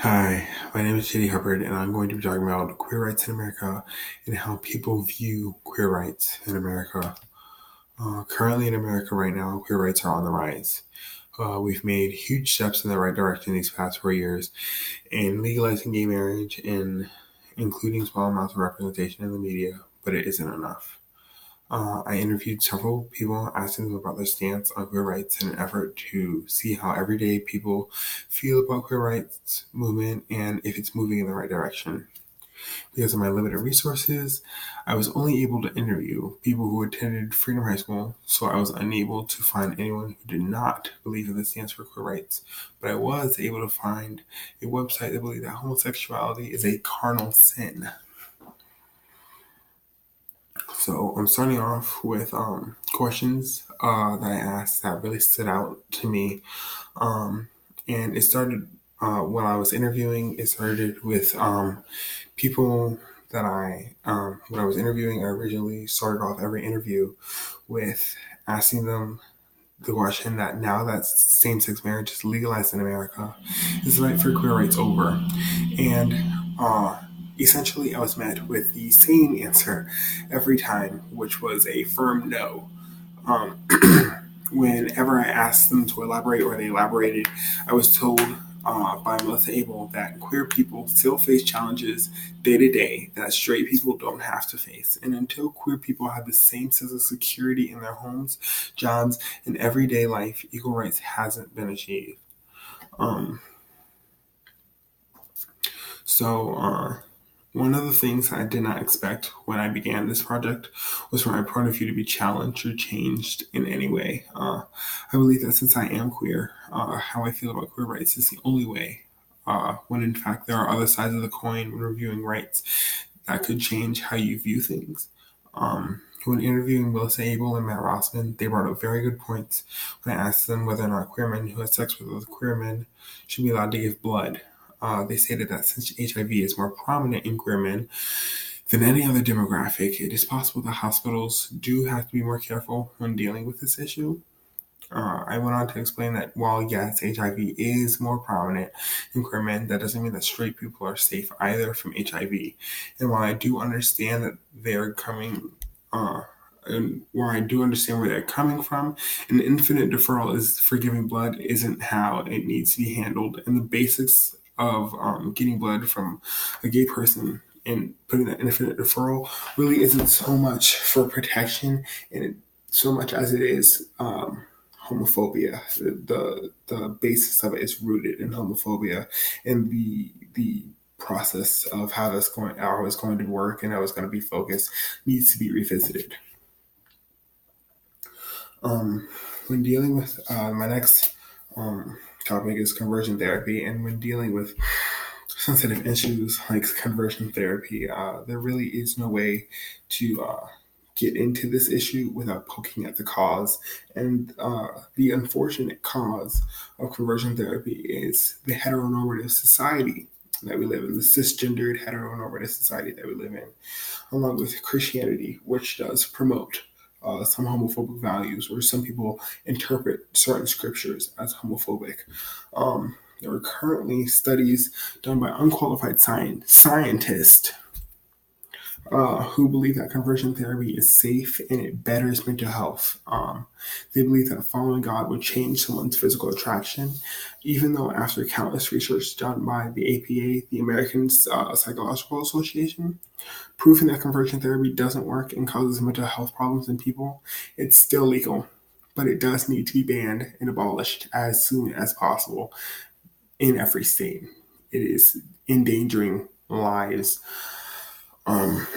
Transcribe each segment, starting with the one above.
Hi, my name is Hubbard, and I'm going to be talking about queer rights in America and how people view queer rights in America. Currently in America right now, queer rights are on the rise. We've made huge steps in the right direction these past 4 years in legalizing gay marriage and including small amounts of representation in the media, but it isn't enough. I interviewed several people asking them about their stance on queer rights in an effort to see how everyday people feel about queer rights movement and if it's moving in the right direction. Because of my limited resources, I was only able to interview people who attended Freedom High School, so I was unable to find anyone who did not believe in the stance for queer rights. But I was able to find a website that believed that homosexuality is a carnal sin. So I'm starting off with questions that I asked that really stood out to me. And it started when I was interviewing. It started with people that when I was interviewing, I originally started off every interview with asking them the question that now that same-sex marriage is legalized in America, is the right for queer rights over? And uh, essentially, I was met with the same answer every time, which was a firm no. Um, Whenever I asked them to elaborate or they elaborated, I was told by Melissa Abel that queer people still face challenges day to day that straight people don't have to face. And until queer people have the same sense of security in their homes, jobs, and everyday life, equal rights hasn't been achieved. Um, so, one of the things I did not expect when I began this project was for my point of view to be challenged or changed in any way. I believe that since I am queer, how I feel about queer rights is the only way. When in fact there are other sides of the coin when reviewing rights that could change how you view things. When interviewing Melissa Abel and Matt Rossman, they brought up very good points when I asked them whether or not queer men who had sex with other queer men should be allowed to give blood. They stated that since HIV is more prominent in queer men than any other demographic, it is possible that hospitals do have to be more careful when dealing with this issue. I went on to explain that while yes, HIV is more prominent in queer men, that doesn't mean that straight people are safe either from HIV. And while I do understand that they're coming, and while I do understand where they're coming from, an infinite deferral is for giving blood isn't how it needs to be handled. And the basics of getting blood from a gay person and putting that infinite deferral really isn't so much for protection and so much as it is homophobia. The basis of it is rooted in homophobia, and the process of how it's going to work, and how it's going to be focused needs to be revisited. Um, when dealing with my next topic is conversion therapy, and when dealing with sensitive issues like conversion therapy, there really is no way to get into this issue without poking at the cause. And the unfortunate cause of conversion therapy is the heteronormative society that we live in, the cisgendered heteronormative society that we live in, along with Christianity, which does promote some homophobic values, or some people interpret certain scriptures as homophobic. There are currently studies done by unqualified scientists who believe that conversion therapy is safe and it betters mental health. They believe that following God would change someone's physical attraction, even though after countless research done by the APA, the American Psychological Association, proving that conversion therapy doesn't work and causes mental health problems in people, it's still legal. But it does need to be banned and abolished as soon as possible in every state. It is endangering lives. Um,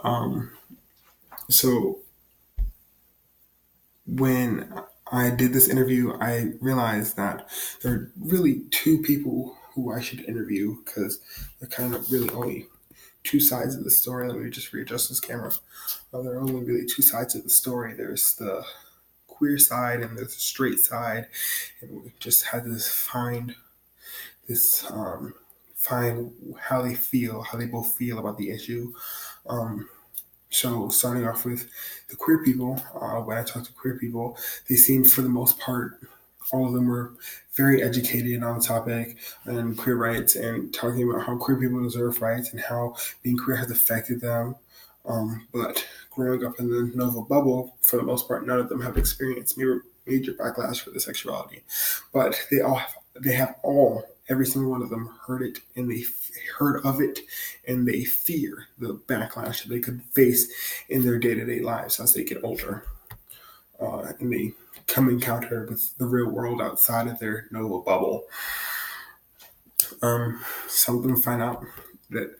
um, so when I did this interview, I realized that there are really two people who I should interview because they're kind of really only two sides of the story. Let me just readjust this camera. There are only really two sides of the story. There's the queer side and there's the straight side, and we just had to this find how they feel, how they both feel about the issue. Um, so starting off with the queer people, when I talk to queer people, they seem for the most part All of them were very educated on the topic and queer rights and talking about how queer people deserve rights and how being queer has affected them. But growing up in the Nova bubble, for the most part, none of them have experienced major backlash for their sexuality. But they have all, every single one of them heard it and they heard of it and they fear the backlash that they could face in their day-to-day lives as they get older. And they come encounter with the real world outside of their Nova bubble. Some of them find out that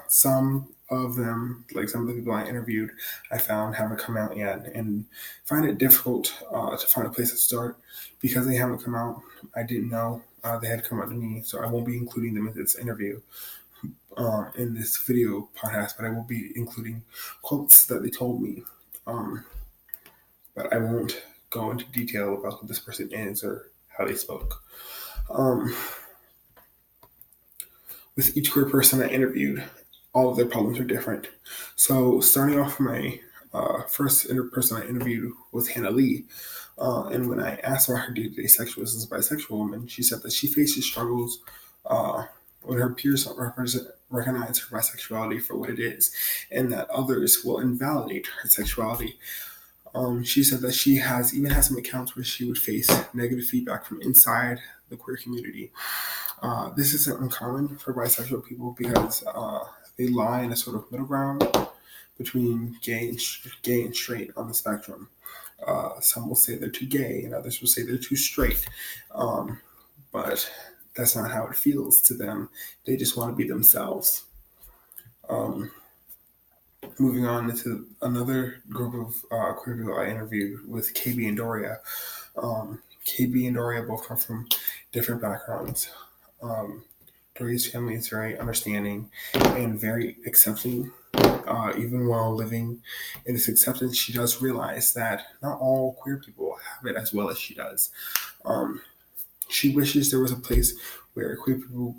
some of them, like some of the people I interviewed, I found haven't come out yet and find it difficult to find a place to start because they haven't come out. I didn't know they had come out to me, so I won't be including them in this interview, in this video podcast, but I will be including quotes that they told me. But I won't go into detail about who this person is or how they spoke. With each queer person I interviewed, all of their problems are different. So starting off, my first person I interviewed was Hannah Lee. And when I asked about her day-to-day sexualness as a bisexual woman, she said that she faces struggles when her peers don't recognize her bisexuality for what it is, and that others will invalidate her sexuality. She said that she even has some accounts where she would face negative feedback from inside the queer community. This isn't uncommon for bisexual people because they lie in a sort of middle ground between gay and straight on the spectrum. Some will say they're too gay and others will say they're too straight. But that's not how it feels to them. They just want to be themselves. Moving on into another group of queer people I interviewed with KB and Doria. KB and Doria both come from different backgrounds. Doria's family is very understanding and very accepting. Even while living in this acceptance, she does realize that not all queer people have it as well as she does. She wishes there was a place where queer people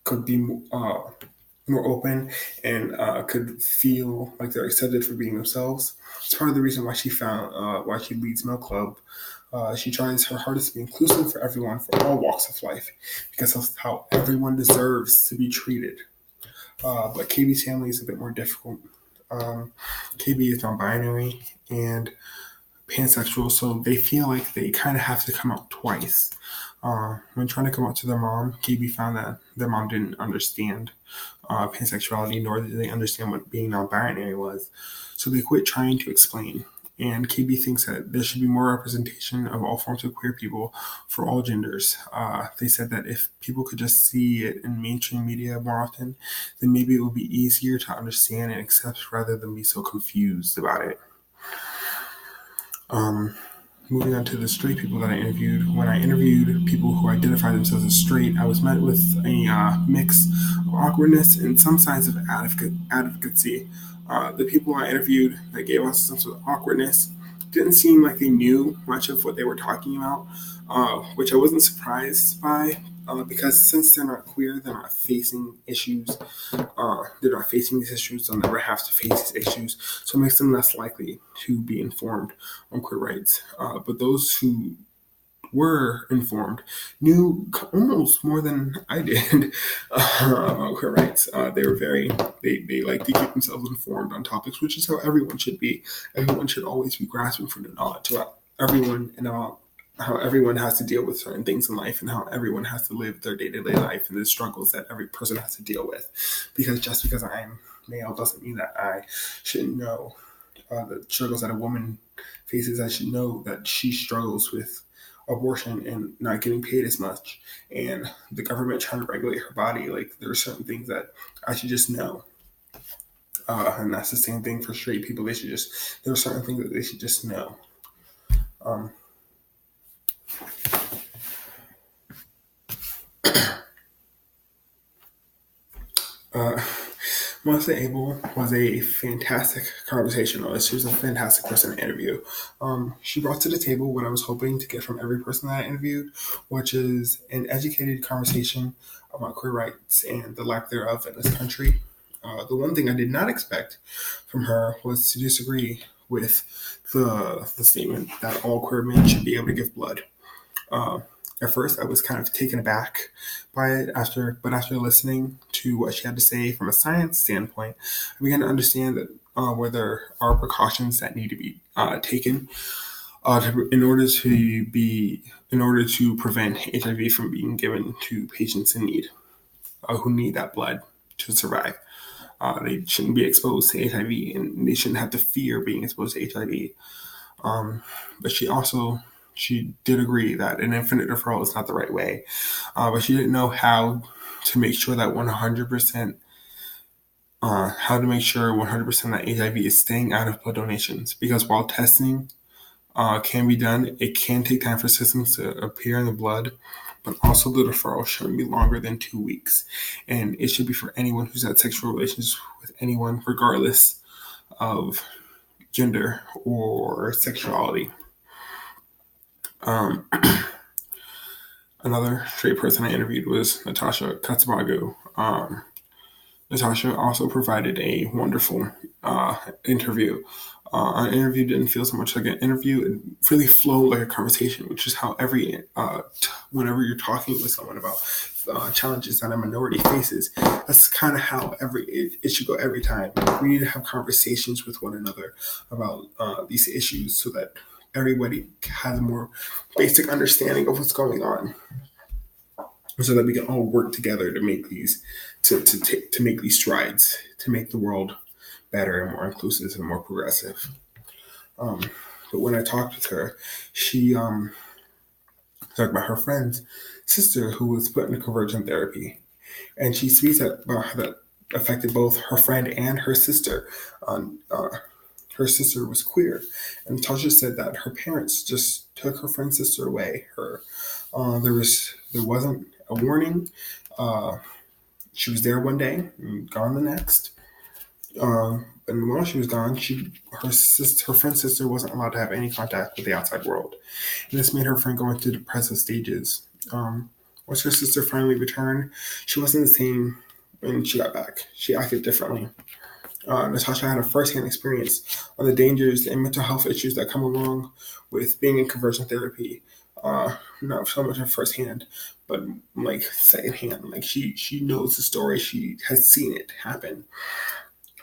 could be more open and could feel like they're accepted for being themselves. It's part of the reason why why she leads Milk Club. She tries her hardest to be inclusive for everyone, for all walks of life, because of how everyone deserves to be treated. But KB's family is a bit more difficult. KB is non-binary and pansexual, so they feel like they kind of have to come out twice. When trying to come out to their mom, KB found that their mom didn't understand pansexuality, nor did they understand what being non-binary was. So they quit trying to explain. And KB thinks that there should be more representation of all forms of queer people for all genders. They said that if people could just see it in mainstream media more often, then maybe it would be easier to understand and accept rather than be so confused about it. Moving on to the straight people that I interviewed. When I interviewed people who identify themselves as straight, I was met with a mix of awkwardness and some signs of advocacy. The people I interviewed that gave us a sense of awkwardness didn't seem like they knew much of what they were talking about, which I wasn't surprised by, because since they're not queer, they're not facing issues. They're not facing these issues. They'll never have to face these issues, so it makes them less likely to be informed on queer rights. But those who were informed knew almost more than I did about queer rights. They like to keep themselves informed on topics, which is how everyone should be. Everyone should always be grasping for the knowledge about everyone and about how everyone has to deal with certain things in life and how everyone has to live their day-to-day life and the struggles that every person has to deal with. Because just because I'm male doesn't mean that I shouldn't know the struggles that a woman faces. I should know that she struggles with abortion and not getting paid as much, and the government trying to regulate her body. Like, there are certain things that I should just know, and that's the same thing for straight people. There are certain things that they should just know. Melissa Abel was a fantastic conversationalist. She was a fantastic person to interview. She brought to the table what I was hoping to get from every person that I interviewed, which is an educated conversation about queer rights and the lack thereof in this country. The one thing I did not expect from her was to disagree with the statement that all queer men should be able to give blood. At first, I was kind of taken aback by it, but after listening to what she had to say from a science standpoint, I began to understand that where there are precautions that need to be taken in order to prevent HIV from being given to patients in need who need that blood to survive. They shouldn't be exposed to HIV, and they shouldn't have to fear being exposed to HIV. But she did agree that an infinite referral is not the right way. But she didn't know how to make sure that 100%, how to make sure 100% that HIV is staying out of blood donations. Because while testing can be done, it can take time for symptoms to appear in the blood. But also the referral shouldn't be longer than 2 weeks. And it should be for anyone who's had sexual relations with anyone, regardless of gender or sexuality. Another straight person I interviewed was Natasha Kasupagu. Natasha also provided a wonderful interview. Our interview didn't feel so much like an interview; it really flowed like a conversation, which is how whenever you're talking with someone about challenges that a minority faces, that's kind of how it should go every time. We need to have conversations with one another about these issues so that everybody has a more basic understanding of what's going on, so that we can all work together to make these strides to make the world better and more inclusive and more progressive. But when I talked with her, she talked about her friend's sister who was put into conversion therapy, and she speaks about how that affected both her friend and her sister. Her sister was queer, and Natasha said that her parents just took her friend's sister away. There wasn't a warning. She was there one day and gone the next. And while she was gone, her friend's sister wasn't allowed to have any contact with the outside world, and this made her friend go into depressive stages. Once her sister finally returned, she wasn't the same when she got back. She acted differently. Natasha had a first-hand experience on the dangers and mental health issues that come along with being in conversion therapy. Not so much firsthand, but like secondhand. Like she knows the story. She has seen it happen.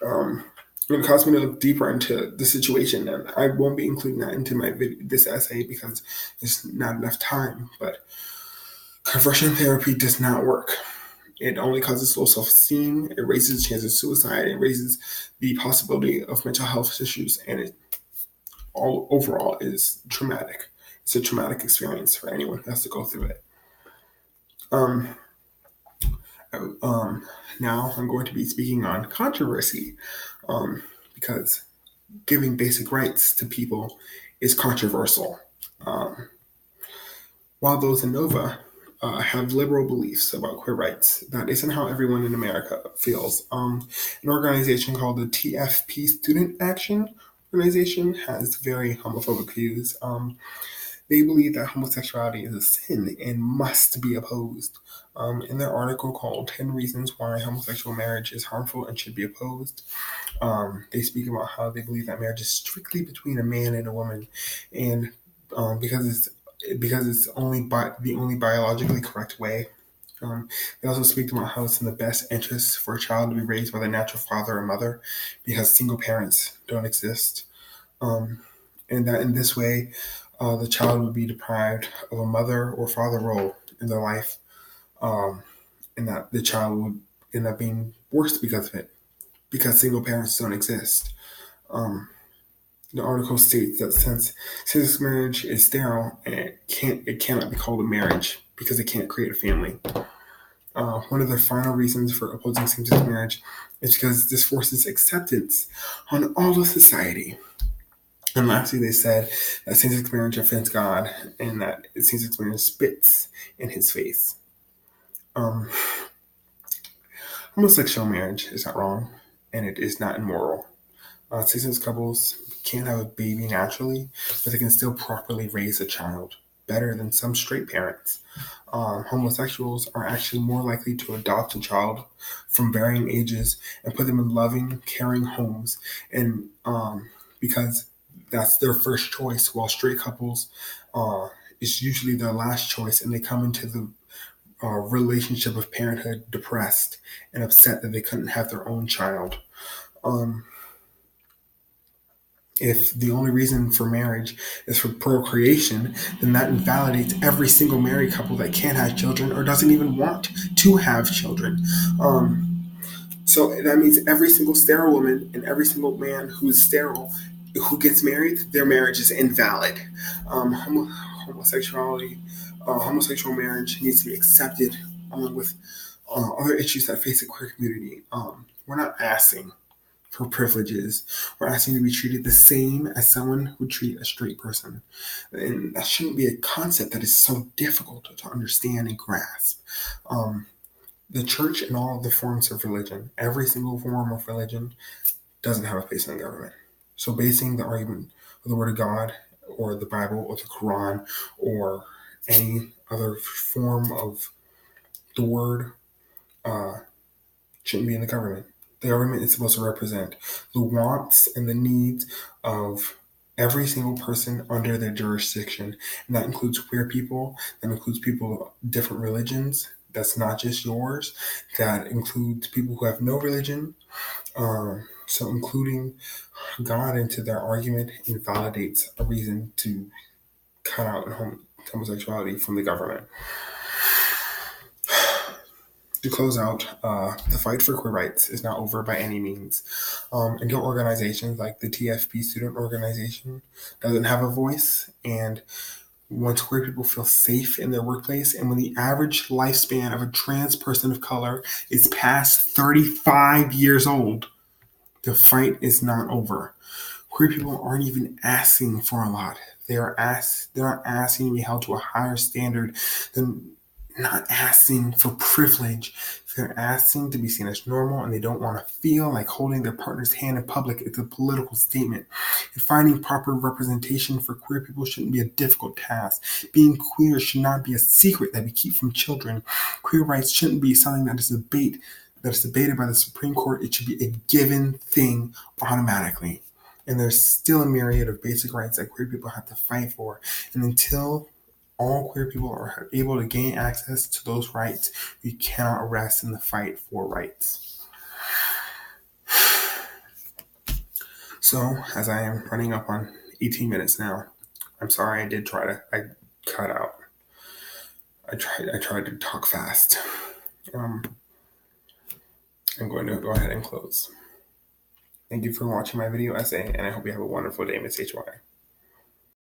It caused me to look deeper into the situation, and I won't be including that into this essay because there's not enough time. But conversion therapy does not work. It only causes low self-esteem. It raises the chance of suicide. It raises the possibility of mental health issues, and it all overall is traumatic. It's a traumatic experience for anyone who has to go through it. Now I'm going to be speaking on controversy, because giving basic rights to people is controversial. While those in Nova have liberal beliefs about queer rights, that isn't how everyone in America feels. An organization called the TFP Student Action Organization has very homophobic views. They believe that homosexuality is a sin and must be opposed. In their article called 10 Reasons Why Homosexual Marriage is Harmful and Should be Opposed, they speak about how they believe that marriage is strictly between a man and a woman, and because it's the only biologically correct way. They also speak about how it's in the best interest for a child to be raised by the natural father or mother because single parents don't exist. And that in this way, the child would be deprived of a mother or father role in their life, and that the child would end up being worse because of it, because single parents don't exist. The article states that since same-sex marriage is sterile, it cannot be called a marriage because it can't create a family. One of the final reasons for opposing same-sex marriage is because this forces acceptance on all of society. And lastly, they said that same-sex marriage offends God and that same-sex marriage spits in his face. Homosexual marriage is not wrong, and it is not immoral. Same-sex couples can't have a baby naturally, but they can still properly raise a child better than some straight parents. Homosexuals are actually more likely to adopt a child from varying ages and put them in loving, caring homes, and because that's their first choice, while straight couples is usually their last choice, and they come into the relationship of parenthood depressed and upset that they couldn't have their own child. If the only reason for marriage is for procreation, then that invalidates every single married couple that can't have children or doesn't even want to have children. So that means every single sterile woman and every single man who's sterile who gets married, their marriage is invalid. Homosexual marriage needs to be accepted along with other issues that face the queer community. We're not asking for privileges. We're asking to be treated the same as someone would treat a straight person. And that shouldn't be a concept that is so difficult to understand and grasp. The church and all of the forms of religion, every single form of religion, doesn't have a place in the government. So basing the argument of the Word of God or the Bible or the Quran or any other form of the Word shouldn't be in the government. The government is supposed to represent the wants and the needs of every single person under their jurisdiction. And that includes queer people, that includes people of different religions. That's not just yours. That includes people who have no religion. So including God into their argument invalidates a reason to cut out homosexuality from the government. To close out, the fight for queer rights is not over by any means. And organizations like the TFP student organization doesn't have a voice. And once queer people feel safe in their workplace, and when the average lifespan of a trans person of color is past 35 years old, the fight is not over. Queer people aren't even asking for a lot. They're not asking to be held to a higher standard than not asking for privilege. They're asking to be seen as normal, and they don't want to feel like holding their partner's hand in public. It's a political statement. And finding proper representation for queer people shouldn't be a difficult task. Being queer should not be a secret that we keep from children. Queer rights shouldn't be something that is debated by the Supreme Court. It should be a given thing automatically. And there's still a myriad of basic rights that queer people have to fight for. And until all queer people are able to gain access to those rights, we cannot rest in the fight for rights. So, as I am running up on 18 minutes now, I'm sorry I cut out. I tried to talk fast. I'm going to go ahead and close. Thank you for watching my video essay, and I hope you have a wonderful day, Miss HY.